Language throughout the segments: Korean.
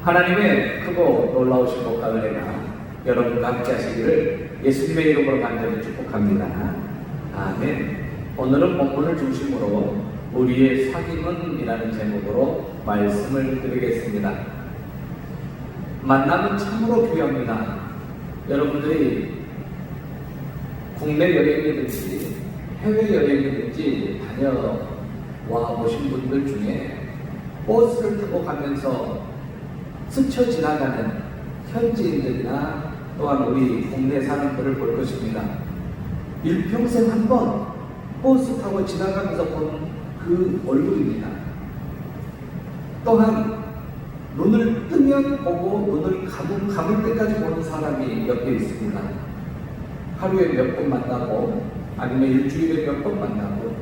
하나님의 크고 놀라우신 복과 은혜가 여러분과 함께 하시기를 예수님의 이름으로 간절히 축복합니다. 아멘. 오늘은 본문을 중심으로 우리의 사귐은 이라는 제목으로 말씀을 드리겠습니다. 만남은 참으로 귀합니다. 여러분들이 국내 여행이든지 해외 여행이든지 다녀와 보신 분들 중에 버스를 타고 가면서 스쳐 지나가는 현지인들이나 또한 우리 국내 사람들을 볼 것입니다. 일평생 한 번 버스 타고 지나가면서 본 그 얼굴입니다. 또한 눈을 뜨면 보고 눈을 감을 때까지 보는 사람이 옆에 있습니다. 하루에 몇 번 만나고 아니면 일주일에 몇 번 만나고,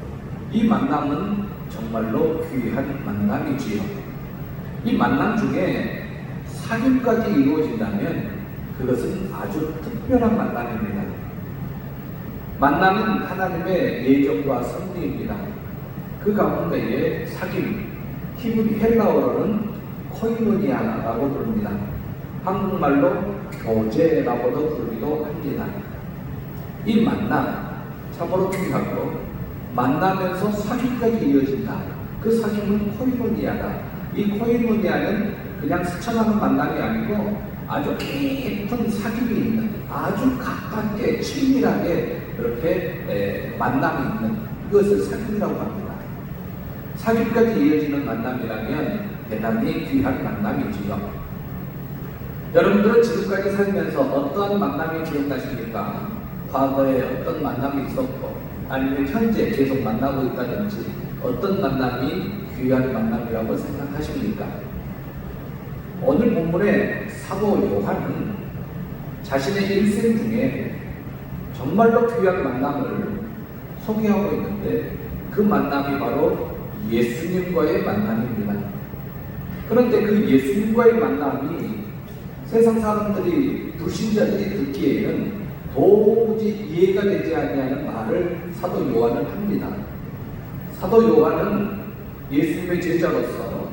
이 만남은 정말로 귀한 만남이지요. 이 만남 중에 사귐까지 이루어진다면 그것은 아주 특별한 만남입니다. 만남은 하나님의 예정과 섭리입니다. 그 가운데에 사귐, 히브리 헬라어로는 코이노니아라고 부릅니다. 한국말로 교제라고도 부르기도 합니다. 이 만남 참으로 귀하고, 만나면서 사귐까지 이어진다. 그 사귐은 코이노니아다. 이 코이노니아는 그냥 스쳐가는 만남이 아니고 아주 깊은 사귐이 있는, 아주 가깝게 친밀하게 그렇게 만남이 있는 그것을 사귐이라고 합니다. 사귐까지 이어지는 만남이라면 대단히 귀한 만남이지요. 여러분들은 지금까지 살면서 어떠한 만남이 기억나십니까? 과거에 어떤 만남이 있었고, 아니면 현재 계속 만나고 있다든지 어떤 만남이 귀한 만남이라고 생각하십니까? 오늘 본문의 사도 요한은 자신의 일생 중에 정말로 귀한 만남을 소개하고 있는데, 그 만남이 바로 예수님과의 만남입니다. 그런데 그 예수님과의 만남이 세상 사람들이, 불신자들이 듣기에는 도무지 이해가 되지 아니하는 말을 사도 요한은 합니다. 사도 요한은 예수님의 제자로서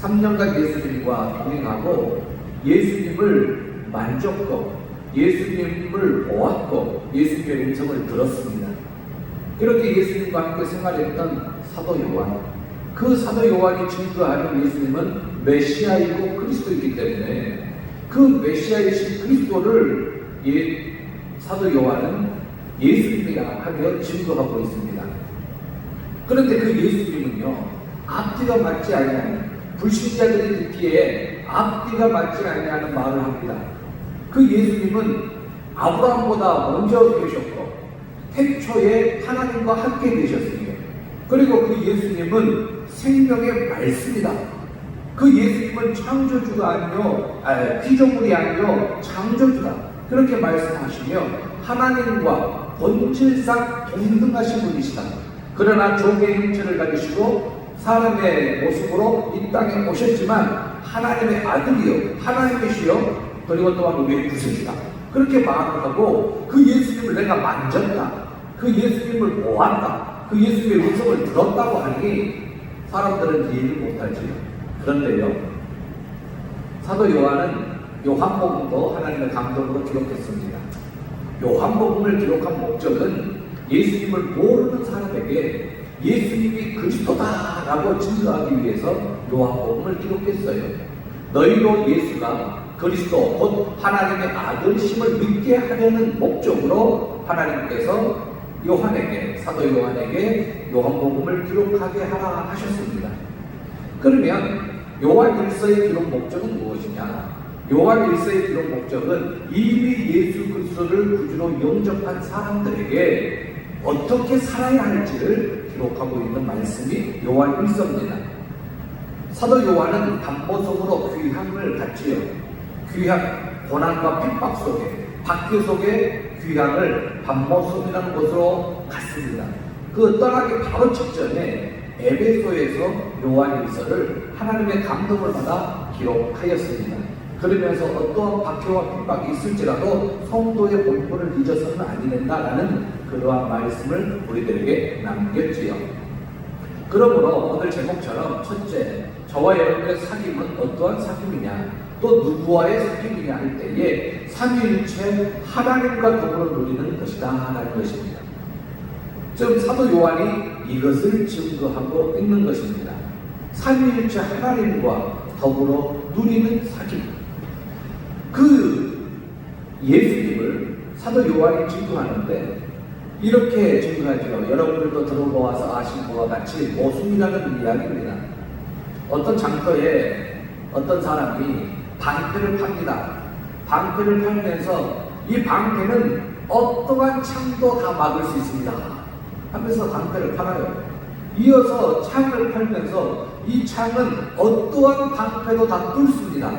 3년간 예수님과 동행하고 예수님을 만졌고 예수님을 보았고 예수님의 음성을 들었습니다. 그렇게 예수님과 함께 생활했던 사도 요한, 그 사도 요한이 증거하는 예수님은 메시아이고 그리스도이기 때문에 그 메시아이신 그리스도를 사도 요한은 예수님이라 하며 증거하고 있습니다. 그런데 그 예수님은요, 앞뒤가 맞지 아니하는, 불신자들이 듣기에 앞뒤가 맞지 아니하는 말을 합니다. 그 예수님은 아브라함보다 먼저 계셨고 태초에 하나님과 함께 계셨으며, 그리고 그 예수님은 생명의 말씀이다. 그 예수님은 창조주가 아니요, 피조물이 아니요 창조주다. 그렇게 말씀하시며 하나님과 본질상 동등하신 분이시다. 그러나 종의 형체를 가지시고 사람의 모습으로 이 땅에 오셨지만 하나님의 아들이요, 하나님이시요, 그리고 또한 우리의 구세주다. 그렇게 말을 하고, 그 예수님을 내가 만졌다, 그 예수님을 보았다, 그 예수님의 음성을 들었다고 하니 사람들은 이해를 못하지요. 그런데요, 사도 요한은 요한복음도 하나님의 감동으로 기록했습니다. 요한복음을 기록한 목적은 예수님을 모르는 사람에게 예수님이 그리스도다라고 증거하기 위해서 요한복음을 기록했어요. 너희로 예수가 그리스도 곧 하나님의 아들심을 믿게 하려는 목적으로 하나님께서 요한에게, 사도 요한에게 요한복음을 기록하게 하라 하셨습니다. 그러면 요한 일서의 기록 목적은 무엇이냐? 요한 일서의 기록 목적은 이미 예수 그리스도를 구주로 영접한 사람들에게 어떻게 살아야 할지를 기록하고 있는 말씀이 요한 일서입니다. 사도 요한은 담보성으로 귀함을 갖지요. 귀함, 고난과 핍박 속에, 박해 속에 귀함을 담보성이라는 곳으로 갔습니다. 그 떠나기 바로 직전에 에베소에서 요한 일서를 하나님의 감동을 받아 기록하였습니다. 그러면서 어떠한 박해와 핍박이 있을지라도 성도의 본분을 잊어서는 아니 된다라는 그러한 말씀을 우리들에게 남겼지요. 그러므로 오늘 제목처럼 첫째, 저와 여러분의 사귐은 어떠한 사귐이냐, 또 누구와의 사귐이냐 할 때에 삼위일체 하나님과 더불어 누리는 것이다 하는 것입니다. 즉 사도 요한이 이것을 증거하고 있는 것입니다. 삼위일체 하나님과 더불어 누리는 사귐. 그 예수님을 사도 요한이 증거하는데 이렇게 증거하죠. 여러분들도 들어보아서 아신 것과 같이 모순이라는 이야기입니다. 어떤 장터에 어떤 사람이 방패를 팝니다. 방패를 팔면서 이 방패는 어떠한 창도 다 막을 수 있습니다 하면서 방패를 팔아요. 이어서 창을 팔면서 이 창은 어떠한 방패도 다 뚫습니다.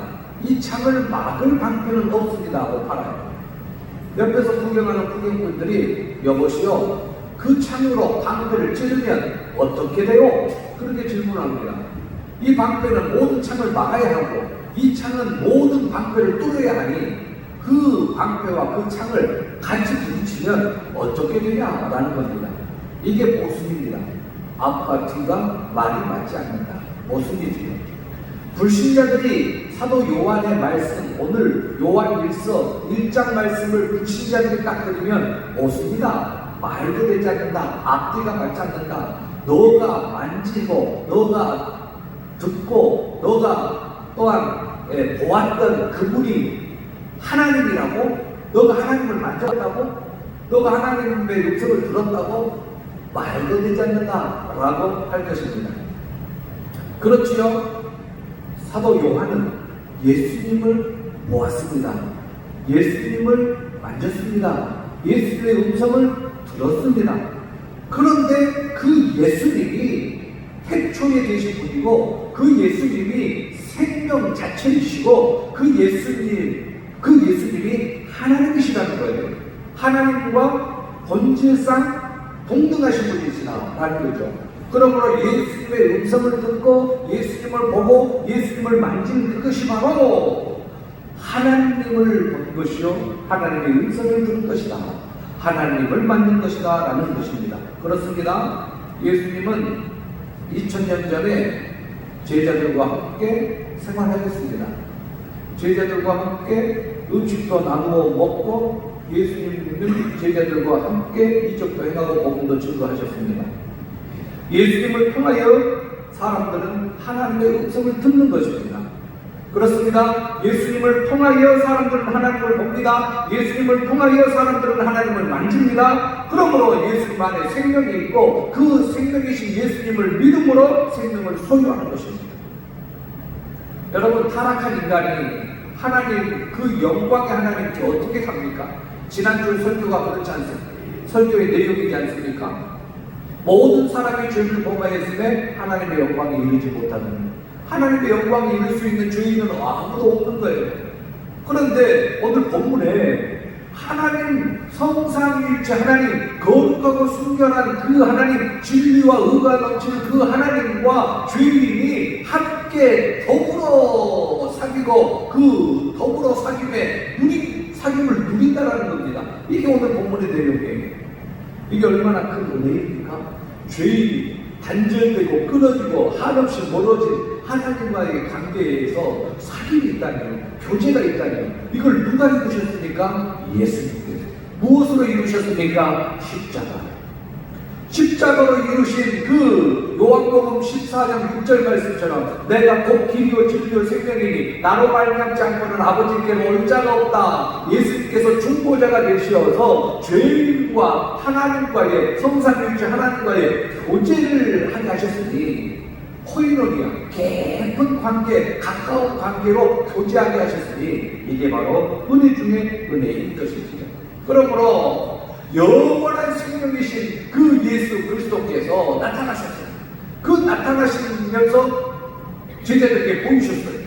이 창을 막을 방패는 없습니다 하고 팔아요. 옆에서 구경하는 구경꾼들이 여보시오, 그 창으로 방패를 찌르면 어떻게 돼요? 그렇게 질문합니다. 이 방패는 모든 창을 막아야 하고 이 창은 모든 방패를 뚫어야 하니 그 방패와 그 창을 같이 부딪히면 어떻게 되냐라는 겁니다. 이게 모순입니다. 앞과 뒤가 말이 맞지 않는다. 모순이지요. 불신자들이 사도 요한의 말씀, 오늘 요한 1서 1장 말씀을 불신자들이 딱 들으면 모순이다. 말도 되지 않는다. 앞뒤가 맞지 않는다. 너가 만지고 너가 듣고 너가 또한 보았던 그분이 하나님이라고, 너가 하나님을 만졌다고, 너가 하나님의 음성을 들었다고 말도 되지 않는다 라고 할 것입니다. 그렇지요. 사도 요한은 예수님을 보았습니다. 예수님을 만졌습니다. 예수님의 음성을 들었습니다. 그런데 그 예수님이 태초에 계신 분이고 그 예수님이 생명 자체이시고 그 예수님이 하나님이시라는 거예요. 하나님과 본질상 동등하신 분이시라는 거죠. 그러므로 예수님의 음성을 듣고 예수님을 보고 예수님을 만진 그것이 바로 하나님을 본 것이요 하나님의 음성을 들은 것이다. 하나님을 만든 것이다 라는 것입니다. 그렇습니다. 예수님은 2000년 전에 제자들과 함께 생활하셨습니다. 제자들과 함께 음식도 나누어 먹고 예수님은 제자들과 함께 이적도 행하고 복음도 증거하셨습니다. 예수님을 통하여 사람들은 하나님의 음성을 듣는 것입니다. 그렇습니다. 예수님을 통하여 사람들은 하나님을 봅니다. 예수님을 통하여 사람들은 하나님을 만집니다. 그러므로 예수님 안에 생명이 있고 그 생명이신 예수님을 믿음으로 생명을 소유하는 것입니다. 여러분, 타락한 인간이 하나님, 그 영광의 하나님께 어떻게 갑니까? 지난주 설교가 그렇지 않습니까? 설교의 내용이지 않습니까? 모든 사람이 죄를 범하였음에 하나님의 영광에 이르지 못하는, 하나님의 영광에 이를 수 있는 죄인은 아무도 없는 거예요. 그런데 오늘 본문에 하나님, 성삼위일체 하나님, 거룩하고 순결한 그 하나님, 진리와 의가 넘치는 그 하나님과 죄인이 함께 더불어 사귀고 그 더불어 사귐을 누린다라는 겁니다. 이게 오늘 본문의 내용이에요. 이게 얼마나 큰 은혜입니까? 죄인이 단절되고 끊어지고 한없이 멀어진 하나님과의 관계에서 사귐이 있다니요, 교제가 있다니요. 이걸 누가 이루셨습니까? 예수님께서. 무엇으로 이루셨습니까? 십자가로 이루신 그 요한복음 14장 6절 말씀처럼 내가 곧 길이요 진리요 생명이니 나로 말미암지 않고는 아버지께로 올 자가 없다. 예수님께서 중보자가 되시어서 죄인과 하나님과의, 성삼위일체 하나님과의 교제를 하게 하셨으니, 코이노니아, 깊은 관계, 가까운 관계로 교제하게 하셨으니 이게 바로 은혜 중에 은혜인 것입니다. 그러므로 영원한 생명이신 그 예수 그리스도께서 나타나셨어요. 그 나타나시면서 제자들에게 보이셨어요.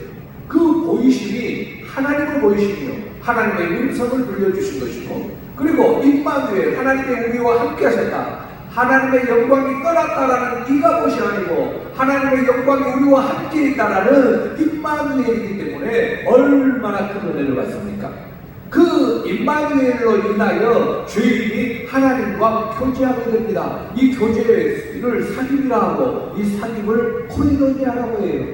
그 보이심이 하나님을 보이시며 하나님의 음성을 들려주신 것이고, 그리고 임마누엘, 하나님의 우리와 함께 하셨다. 하나님의 영광이 떠났다라는 이가 것이 아니고 하나님의 영광이 우리와 함께 있다라는 임마누엘이기 때문에 얼마나 큰 은혜를 받습니까? 그 임마누엘로 인하여 죄인이 하나님과 교제하게 됩니다. 이 교제를 사귐이라 하고 이 사귐을 코이노니아라고 해요.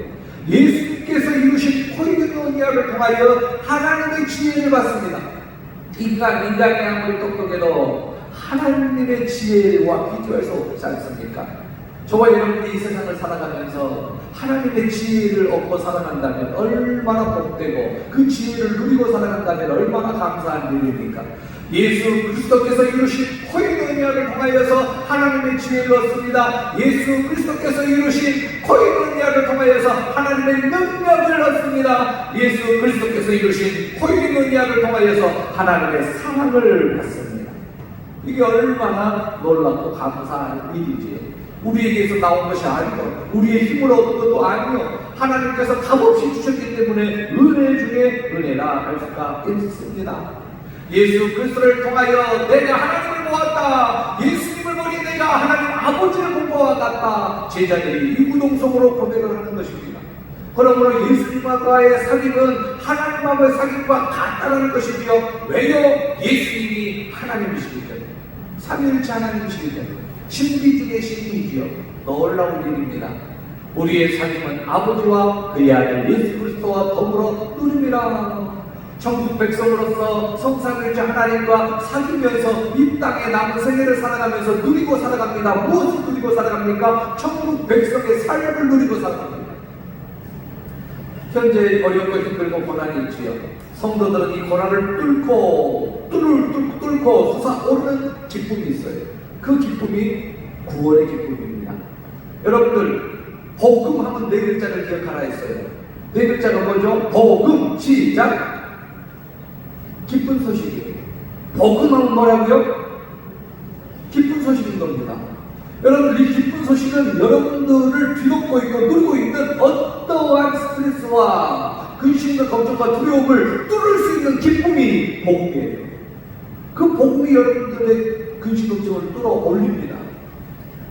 예수님께서 이루신 코이노니아를 통하여 하나님의 지혜를 받습니다. 인간이 아무리 똑똑해도 하나님의 지혜와 비교할 수 없지 않습니까? 저와 여러분이 이 세상을 살아가면서 하나님의 지혜를 얻고 살아간다면 얼마나 복되고 그 지혜를 누리고 살아간다면 얼마나 감사한 일입니까? 예수 그리스도께서 이루신 코이노니아를 통하여서 하나님의 지혜를 얻습니다. 예수 그리스도께서 이루신 코이노니아를 통하여서 하나님의 능력을 얻습니다. 예수 그리스도께서 이루신 코이노니아를 통하여서 하나님의 사랑을 받습니다. 이게 얼마나 놀랍고 감사한 일이지. 우리에게서 나온 것이 아니고 우리의 힘으로 얻은 것도 아니요 하나님께서 값없이 주셨기 때문에 은혜 중에 은혜라 할 수가 있습니다. 예수 그리스도를 통하여 내가 하나님을 보았다. 예수님을 보니 내가 하나님 아버지를 본 것과 같다. 제자들이 이구동성으로 고백을 하는 것입니다. 그러므로 예수님과의 사귐은 하나님과의 사귐과 같다는 것이지요. 왜요? 예수님이 하나님이시기 때문에, 삼위일체 하나님이시기 때문에, 신비 중의 신비이지요. 놀라운 일입니다. 우리의 사귐은 아버지와 그의 아들 예수 그리스도와 더불어 누림이라. 천국 백성으로서 성삼위일체 하나님과 사귀면서 이 땅에 남은 생애를 살아가면서 누리고 살아갑니다. 무엇을 누리고 살아갑니까? 천국 백성의 삶을 누리고 살아갑니다. 현재 어렵고 힘들고 고난이 있지요. 성도들은 이 고난을 뚫고 솟아오르는 기쁨이 있어요. 그 기쁨이 구원의 기쁨입니다. 여러분들 복음하면 네 글자를 기억하라 했어요. 네 글자가 뭐죠? 복음, 시작. 기쁜 소식이에요. 복음하면 뭐라고요? 기쁜 소식인 겁니다. 여러분들 이 기쁜 소식은 여러분들을 뒤덮고 있고 누리고 있는 어떠한 스트레스와 근심과 걱정과 두려움을 뚫을 수 있는 기쁨이 복음이에요. 그 복음이 여러분들의 근심 걱정을 뚫어 올립니다.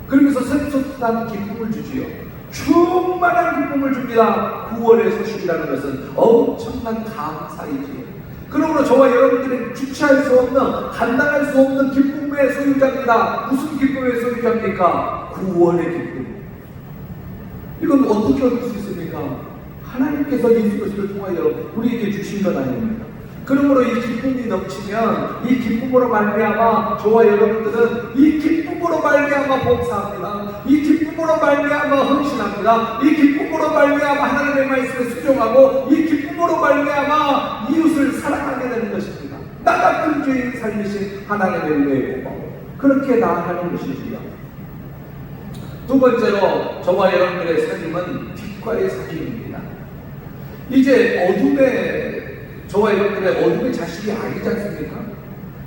그러면서 샘솟는 기쁨을 주지요. 충만한 기쁨을 줍니다. 구원의 소식이라는 것은 엄청난 감사이지요. 그러므로 저와 여러분들은 주체할 수 없는, 감당할 수 없는 기쁨의 소유자입니다. 무슨 기쁨의 소유자입니까? 구원의 기쁨. 이건 어떻게 얻을 수 있습니까? 하나님께서 예수 그리스도를 통하여 우리에게 주신 것 아닙니까? 그러므로 이 기쁨이 넘치면 이 기쁨으로 말미암아 저와 여러분들은 이 기쁨으로 말미암아 봉사합니다. 이 기쁨으로 말미암아 헌신합니다. 이 기쁨으로 말미암아 하나님의 말씀을 수종하고 이 기쁨으로 말미암아 이웃을 사랑하게 되는 것입니다. 나 같은 죄인 살리신 하나님의 은혜의 고마움. 그렇게 나아가는 것이지요. 두 번째로 저와 여러분들의 사귐은 빛과의 사귐입니다. 이제 저와 여러분들의 어둠의 자식이 아니지 않습니까?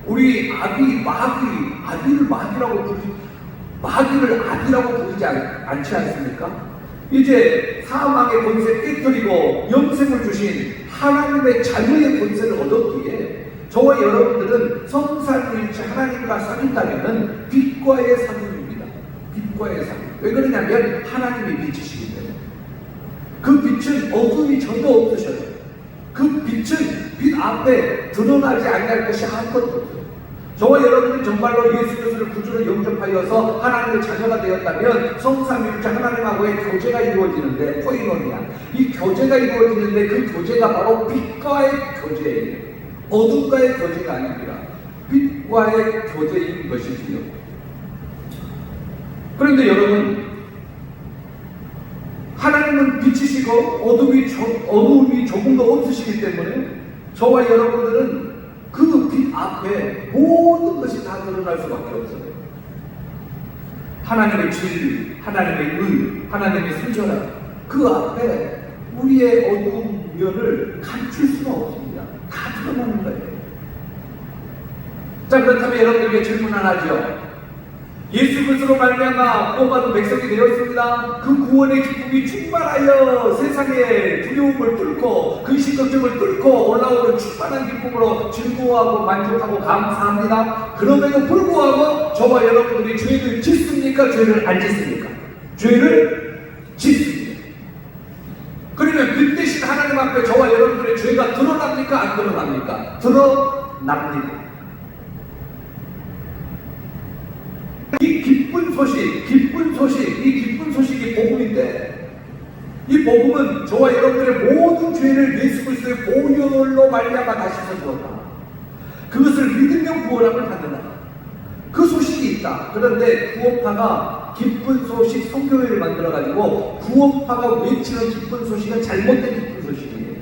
우리 아비를 마귀를 아비라고 부르지 않지 않습니까? 이제 사망의 권세 깨뜨리고 영생을 주신 하나님의 자녀의 권세를 얻었기에 저와 여러분들은 성삼위일체 하나님과 사귐다면은 빛과의 사귐입니다. 빛과의 사귐. 왜 그러냐면 하나님이 빛이시기 때문에. 그 빛은 어둠이 전혀 없으셔요. 그 빛은 빛 앞에 드러나지 않을 것이 아무것도 없어요. 저와 여러분이 정말로 예수 그리스도를 구주로 영접하여서 하나님의 자녀가 되었다면 성삼위일체 하나님하고의 교제가 이루어지는데, 코이노니아, 이 교제가 이루어지는데 그 교제가 바로 빛과의 교제예요. 어둠과의 교제가 아닙니다. 빛과의 교제인 것이지요. 그런데 여러분, 하나님은 빛이시고 어둠이 조금도 없으시기 때문에 저와 여러분들은 그 빛 앞에 모든 것이 다 드러날 수밖에 없어요. 하나님의 진리, 하나님의 의, 하나님의 순전함, 그 앞에 우리의 어두운 면을 감출 수가 없습니다. 다 드러나는 거예요. 자, 그렇다면 여러분들에게 질문 하나 하죠. 예수 그리스도로 말미암아 구원받은 백성이 되었습니다. 그 구원의 기쁨이 충만하여 세상의 두려움을 뚫고 근심 걱정을 뚫고 올라오는 충만한 기쁨으로 즐거워하고 만족하고 감사합니다. 그럼에도 불구하고 저와 여러분들이 죄를 짓습니까? 죄를 안 짓습니까? 죄를 짓습니다. 그러면 빛 대신 하나님 앞에 저와 여러분들의 죄가 드러납니까? 안 드러납니까? 드러납니다. 이 기쁜 소식이 복음인데, 이 복음은 저와 여러분들의 모든 죄를 예수 그리스도의 보혈로 말미암아 다시 씻어주었다. 그것을 믿으면 구원함을 받는다. 그 소식이 있다. 그런데 구원파가 기쁜 소식 선교회를 만들어가지고 구원파가 외치는 기쁜 소식은 잘못된 기쁜 소식이에요.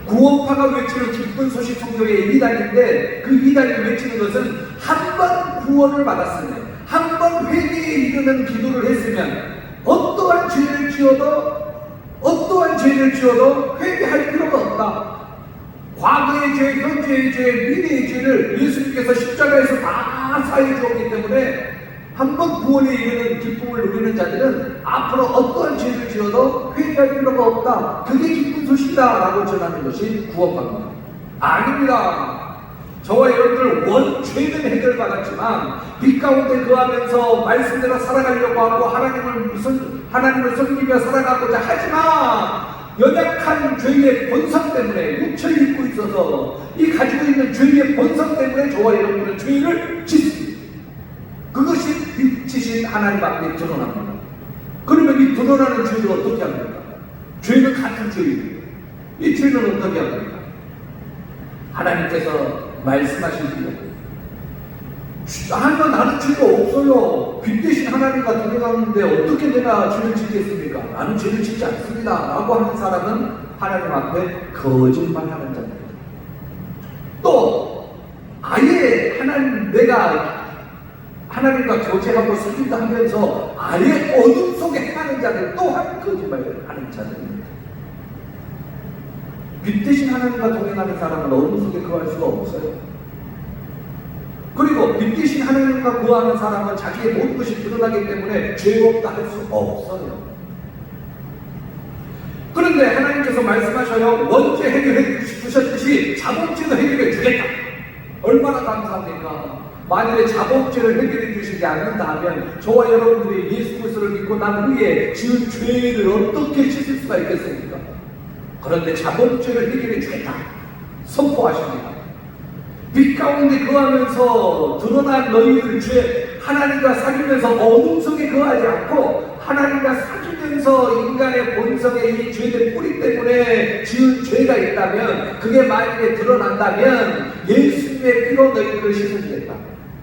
구원파가 외치는 기쁜 소식 선교회의 이단인데, 그 이단이 외치는 것은 한 번 구원을 받았으면, 한 번 회개에 이르는 기도를 했으면 어떠한 죄를 지어도 회개할 필요가 없다. 과거의 죄, 현재의 죄, 미래의 죄를 예수님께서 십자가에서 다 사해 주었기 때문에 한 번 구원에 이르는 기쁨을 누리는 자들은 앞으로 어떠한 죄를 지어도 회개할 필요가 없다. 그게 기쁜 소식이다 라고 전하는 것이 구원파입니다. 아닙니다. 저와 여러분들 원죄는 해결받았지만 빛 가운데 거하면서 말씀대로 살아가려고 하고 하나님을 섬기며 살아가고자 하지만 연약한 죄의 본성 때문에 육체를 입고 있어서 이 가지고 있는 죄의 본성 때문에 저와 여러분들은 죄를 짓습니다. 그것이 빛이신 하나님 앞에 드러납니다. 그러면 이 드러나는 죄를 어떻게 합니까? 죄는 같은 죄입니다. 이 죄는 어떻게 합니까? 하나님께서 말씀하십니다. 나는 죄가 없어요. 빛 대신 하나님과 동행하는데 어떻게 내가 죄를 짓겠습니까? 나는 죄를 짓지 않습니다 라고 하는 사람은 하나님 앞에 거짓말하는 자입니다. 또 아예 내가 하나님과 교제하고 사귄다 하면서 아예 어둠 속에 행하는 자들 또한 거짓말을 하는 자들입니다. 빛 대신 하나님과 동행하는 사람은 어둠 속에 거할 수가 없어요. 그리고 빛 대신 하나님과 거하는 사람은 자기의 모든 것이 드러나기 때문에 죄 없다 할 수 없어요. 그런데 하나님께서 말씀하셔요. 원죄 해결해 주셨듯이 자범죄도 해결해 주겠다. 얼마나 감사합니까? 만일에 자범죄를 해결해 주시지 않는다 하면 저와 여러분들이 예수 그리스도를 믿고 난 후에 지은 죄를 어떻게 씻을 수가 있겠습니까? 그런데 자범죄를 해결해 주겠다 선포하십니다. 빛 가운데 거하면서 드러난 너희들 죄, 하나님과 사귀면서 어둠 속에 거하지 않고 하나님과 사귀면서 인간의 본성에 이 죄들 뿌리 때문에 지은 죄가 있다면, 그게 만약에 드러난다면 예수님의 피로 너희들을 씻어주겠다.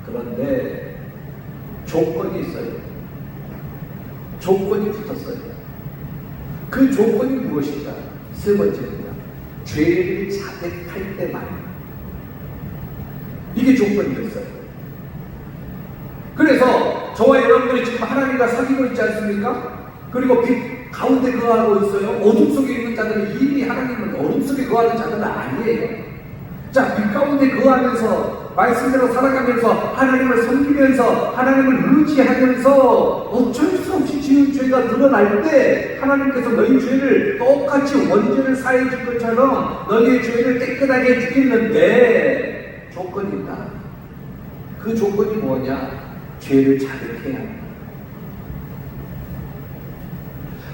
그런데 조건이 있어요. 조건이 붙었어요. 그 조건이 무엇인가? 세 번째입니다. 죄를 자백할 때만. 이게 조건이었어요. 그래서 저와 여러분들이 지금 하나님과 사귀고 있지 않습니까? 그리고 빛 가운데 거하고 있어요. 어둠 속에 있는 자들은 이미 하나님은 어둠 속에 거하는 자들은 아니에요. 자, 빛 가운데 거하면서 말씀대로 살아가면서 하나님을 섬기면서 하나님을 의지하면서 어쩔 수 없이 지은 죄가 드러날 때 하나님께서 너희 죄를 똑같이 원죄를 사해 줄 것처럼 너희의 죄를 깨끗하게 해주겠는데 조건이 있다. 그 조건이 뭐냐? 죄를 자백해야 한다.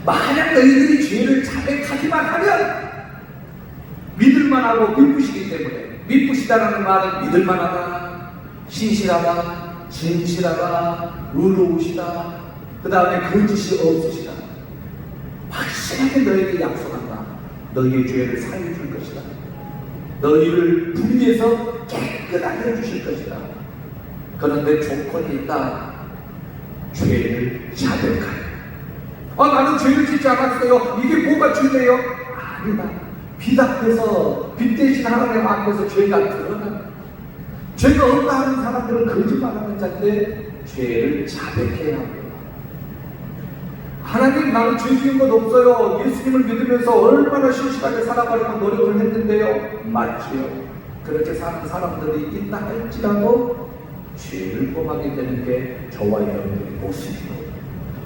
만약 너희들이 죄를 자백하기만 하면 믿을만하고 믿으시기 때문에, 믿으시다라는 말은 믿을만하다, 신실하다, 진실하다, 의로우시다, 그 다음에 거짓이 없으시다. 확실하게 너에게 약속한다. 너희의 죄를 사해 줄 것이다. 너희를 분리해서 깨끗하게 해주실 것이다. 그런데 조건이 있다. 죄를 자백하라. 나는 죄를 짓지 않았어요. 이게 뭐가 죄예요? 아니다. 빛 앞에서, 빛 대신 하나님 앞에서 죄가 드러나. 죄가 없다 하는 사람들은 거짓말하는 자인데 죄를 자백해야 합니다. 하나님, 나는 죄 지은 것 없어요. 예수님을 믿으면서 얼마나 신실하게 살아가려고 노력을 했는데요. 맞지요. 그렇게 사는 사람들이 있다 할지라도 죄를 범하게 되는 게 저와 여러분들의 모습이고,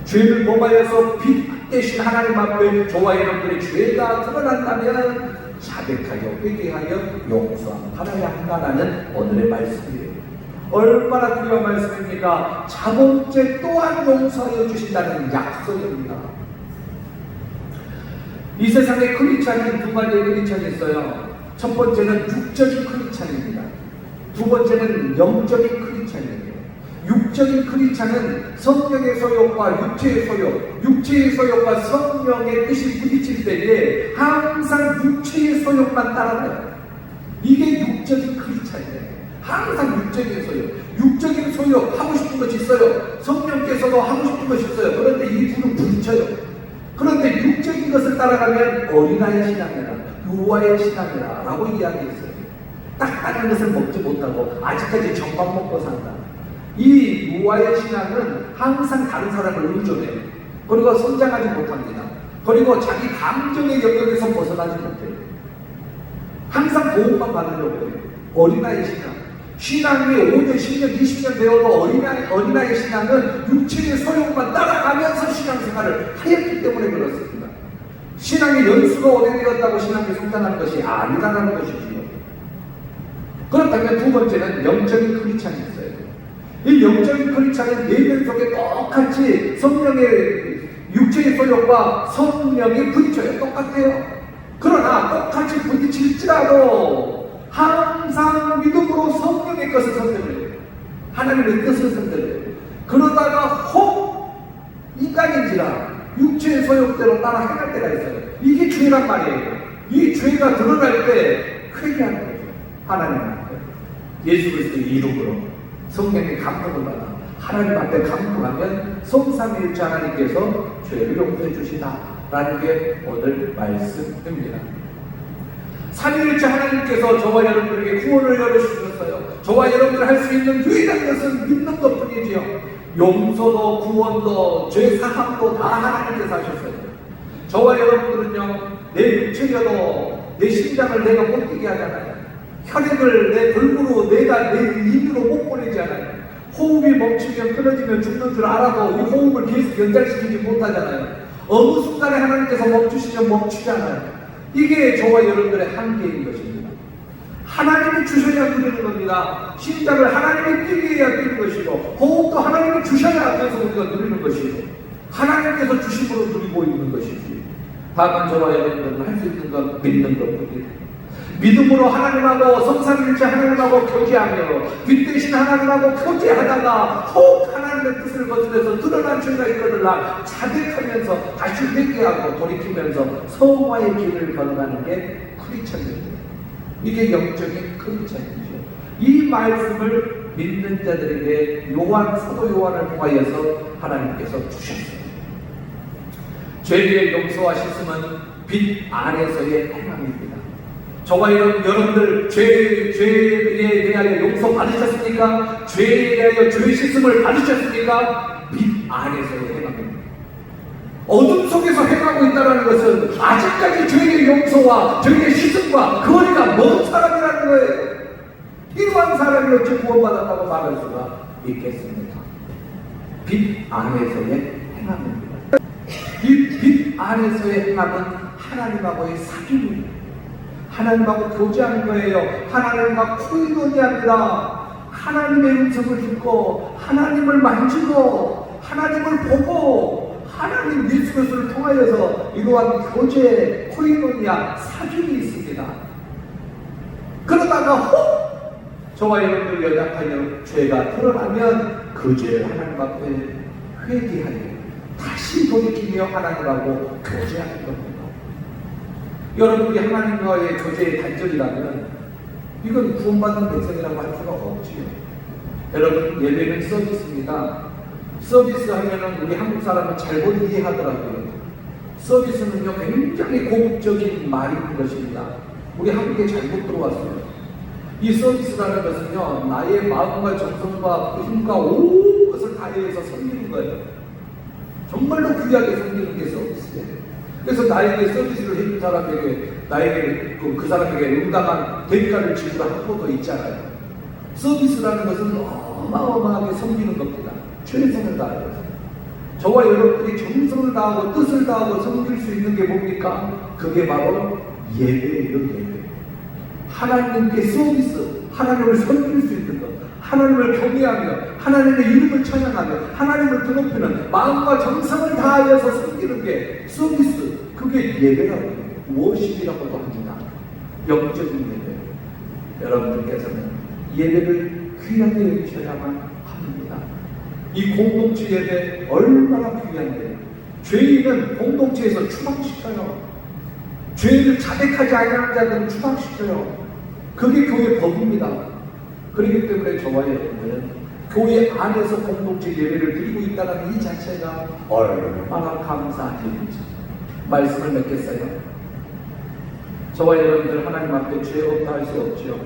죄를 범하여서 빛 대신 하나님 앞에 저와 여러분들의 죄가 드러난다면 자백하여 회개하여 용서받아야 한다는 오늘의 말씀이에요. 얼마나 귀한 말씀입니까? 자범죄 또한 용서하여 주신다는 약속입니다. 이 세상에 크리스찬은 두 가지의 크리스찬이 있어요. 첫 번째는 육적인 크리스찬입니다. 두 번째는 영적인 크리스찬이에요. 육적인 크리스찬은 성령의 소욕과 육체의 소욕, 육체의 소욕과 성령의 뜻이 부딪힐 때에 항상 육체의 소욕만 따라가요. 이게 육적인 크리스찬이에요. 항상 육적인 소욕, 육적인 소욕 하고 싶은 것이 있어요. 성령께서도 하고 싶은 것이 있어요. 그런데 이 둘은 부딪혀요. 그런데 육적인 것을 따라가면 어린아이 신앙이라, 유아의 신앙이라 라고 이야기했어요. 딱딱한 것을 먹지 못하고 아직까지 정밥 먹고 산다. 이 유아의 신앙은 항상 다른 사람을 의존해요. 그리고 성장하지 못합니다. 그리고 자기 감정의 영역에서 벗어나지 못해요. 항상 보호만 받으려고 해요. 어린아이 신앙. 신앙이 5년, 10년, 20년 되어도 어린아이 신앙은 육체의 소욕만 따라가면서 신앙생활을 하였기 때문에 그렇습니다. 신앙의 연수가 오래되었다고 신앙이 성장하는 것이 아니라는 것이지요. 그렇다면 두 번째는 영적인 크리스찬이 있어요. 이 영적인 크리스찬은 내면 속에 똑같이 성령의 육체의 소욕과 성령이 부딪혀요. 똑같아요. 그러나 똑같이 부딪힐지라도 항상 믿음으로 성령의 것을 선택해요. 하나님의 뜻을 선택해요. 그러다가 혹 인간인지라 육체의 소욕대로 따라 행할 때가 있어요. 이게 죄란 말이에요. 이 죄가 드러날 때 회개하는 거죠. 하나님 앞에 예수 그리스도의 이름으로 성령의 감동을 받아 하나님 앞에 감동하면 성삼위일체 하나님께서 죄를 용서해 주시다라는 게 오늘 말씀입니다. 삼위일체 하나님께서 저와 여러분에게 구원을 열어주셨어요. 저와 여러분들 할 수 있는 유일한 것은 믿는 것뿐이지요. 용서도 구원도 죄 사함도 다 하나님께서 하셨어요. 저와 여러분들은요, 내 육체여도 내 심장을 내가 못 뛰게 하잖아요. 혈액을 내 골고루 내가 내 입으로 못 보내지 않아요. 호흡이 멈추면 끊어지면 죽는 줄 알아도 이 호흡을 계속 연장시키지 못하잖아요. 어느 순간에 하나님께서 멈추시면 멈추지 않아요. 이게 저와 여러분들의 한계인 것입니다. 하나님이 주셔야 누리는 겁니다. 심장을 하나님이 뛰게 해야 뛰는 것이고 호흡도 하나님이 주셔야 그래서 우리가 누리는 것이고 하나님께서 주심으로 누리고 있는 것이지. 다만 저와 여러분들은 할 수 있는 건 믿는 것뿐입니다. 믿음으로 하나님하고 성삼위일체 하나님하고 교제하며 빛되신 하나님하고 교제하다가 혹 하나님의 뜻을 거슬려서 드러난 죄가 있거든요. 자백하면서 다시 회개하고 돌이키면서 성화의 길을 걸어가는 게 크리스천입니다. 이게 영적인 크리스천이죠. 이 말씀을 믿는 자들에게 사도 요한을 통하여서 하나님께서 주셨어요. 죄의 용서와 씻음은 빛 안에서의 행함입니다. 저와 여러분들 죄에 대하여 용서 받으셨습니까? 죄에 대하여 죄 씻음을 받으셨습니까? 빛 안에서의 행함입니다. 어둠 속에서 행하고 있다는 것은 아직까지 죄의 용서와 죄의 씻음과 거리가 먼 사람이라는 거예요. 이러한 사람이 어찌 구원받았다고 말할 수가 있겠습니까? 빛 안에서의 행함입니다. 이 빛 안에서의 행함은 하나님하고의 사귐입니다. 하나님하고 교제하는 거예요. 하나님과 코이노니아입니다. 하나님의 음성을 듣고 하나님을 만지고 하나님을 보고 하나님 예수 그리스도를 통하여서 이러한 교제, 코이노니아, 사귐이 있습니다. 그러다가 혹 저와 여러분들 연약하여 죄가 드러나면 그 죄를 하나님 앞에 회개하여 다시 돌이키며 하나님하고 교제하는 겁니다. 여러분이 하나님과의 교제의 단절이라면 이건 구원받는 백성이라고 할 수가 없지요. 여러분, 예배는 서비스입니다. 서비스 하면은 우리 한국 사람은 잘못 이해하더라고요. 서비스는요 굉장히 고급적인 말인 것입니다. 우리 한국에 잘못 들어왔어요. 이 서비스라는 것은요 나의 마음과 정성과 힘과 온 것을 다해서 섬기는 거예요. 정말로 귀하게 섬기는 게 서비스예요. 그래서 나에게 서비스를 해준 사람에게 나에게 그 사람에게 응당한 대가를 지불한 것도 있잖아요. 서비스라는 것은 어마어마하게 섬기는 겁니다. 최선을 다해서. 저와 여러분들이 정성을 다하고 뜻을 다하고 섬길 수 있는 게 뭡니까? 그게 바로 예배예요. 예배. 하나님께 서비스, 하나님을 섬길 수 있는 것, 하나님을 경외하며 하나님의 이름을 찬양하며 하나님을 드높이는 마음과 정성을 다하여서 섬기는 게 서비스, 그게 예배라고 무엇이라고도 합니다. 영적인 예배. 여러분들께서는 예배를 귀하게 여기셔야만 합니다. 이 공동체 예배 얼마나 귀한데, 죄인은 공동체에서 추방시켜요. 죄인을 자백하지 않는 자들은 추방시켜요. 그게 교회 법입니다. 그렇기 때문에 저와 여러분들은 교회 안에서 공동체 예배를 드리고 있다는 이 자체가 얼마나 감사한 일인지. 말씀을 맺겠어요? 저와 여러분들 하나님 앞에 죄 없다 할 수 없죠.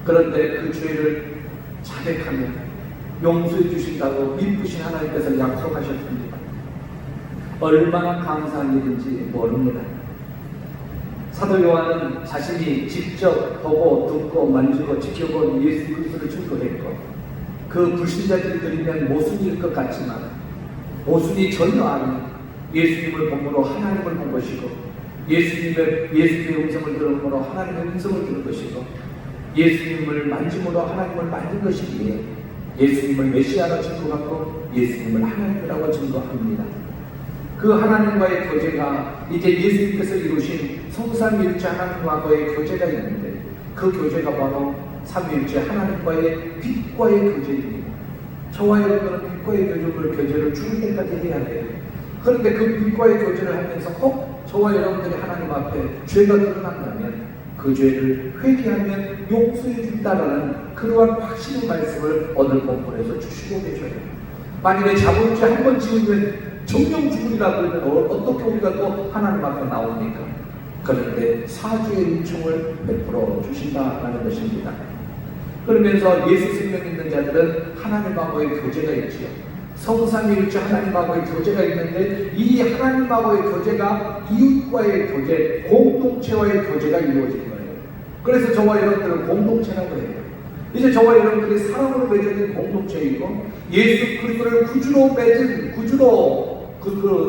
그런데 그 죄를 자백하면 용서해 주신다고 미쁘신 하나님께서 약속하셨습니다. 얼마나 감사한 일인지 모릅니다. 사도 요한은 자신이 직접 보고 듣고 만지고 지켜본 예수 그리스도를 증거했고, 그 불신자들이 드리면 모순일 것 같지만 모순이 전혀 아닌 예수님을 본으로 하나님을 본 것이고, 예수님의 음성을 들음으로 하나님의 음성을 들은 것이고, 예수님을 만짐으로 하나님을 만든 것이기에 예수님을 메시아로 증거하고 예수님을 하나님이라고 증거합니다. 그 하나님과의 교제가 이제 예수님께서 이루신 성삼위일체 하나님과의 교제가 있는데, 그 교제가 바로 삼위일체 하나님과의 빛과의 교제입니다. 저와 여러분은 빛과의 교제를 죽을 때까지 해야 돼요. 그런데 그 빛과의 교제를 하면서 혹 저와 여러분들이 하나님 앞에 죄가 드러난다면 그 죄를 회개하면 용서해 준다라는 그러한 확신의 말씀을 오늘 본문에서 주시고 계셔요. 만일에 자본죄 한 번 지으면 정령 죽으리라고 하면 어떻게 우리가 또 하나님 앞에 나옵니까? 그런데 사주의 은총을 베풀어 주신다라는 것입니다. 그러면서 예수 생명 있는 자들은 하나님하고의 교제가 있지요. 성삼위일체 하나님하고의 교제가 있는데, 이 하나님하고의 교제가 이웃과의 교제, 공동체와의 교제가 이루어진 거예요. 그래서 저와 여러분들은 공동체라고 해요. 이제 저와 여러분들이 사랑으로 맺어진 공동체이고, 예수 그리스도를 구주로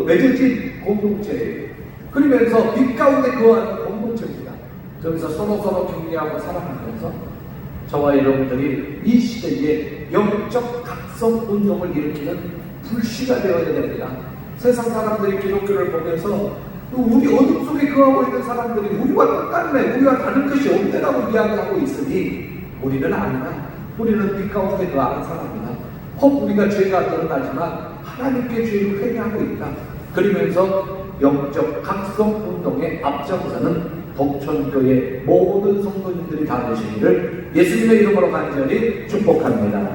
맺어진 공동체예요. 그러면서 빛 가운데 거하는 공동체입니다. 저기서 서로 격려하고 사랑하면서 저와 여러분들이 이 시대에 영적 각성 운동을 일으키는 불씨가 되어야 됩니다. 세상 사람들이 기독교를 보면서 우리 어둠 속에 거하고 있는 사람들이 우리와 똑같네, 우리와 다른 것이 없네라고 이야기하고 있으니 우리는 아니다. 우리는 빛 가운데 거하는 사람이다. 혹 우리가 죄가 드러나지만 하나님께 죄를 회개하고 있다. 그러면서 영적 각성 운동에 앞장서는 복천교회 모든 성도님들이 다 되시기를 예수님의 이름으로 간절히 축복합니다.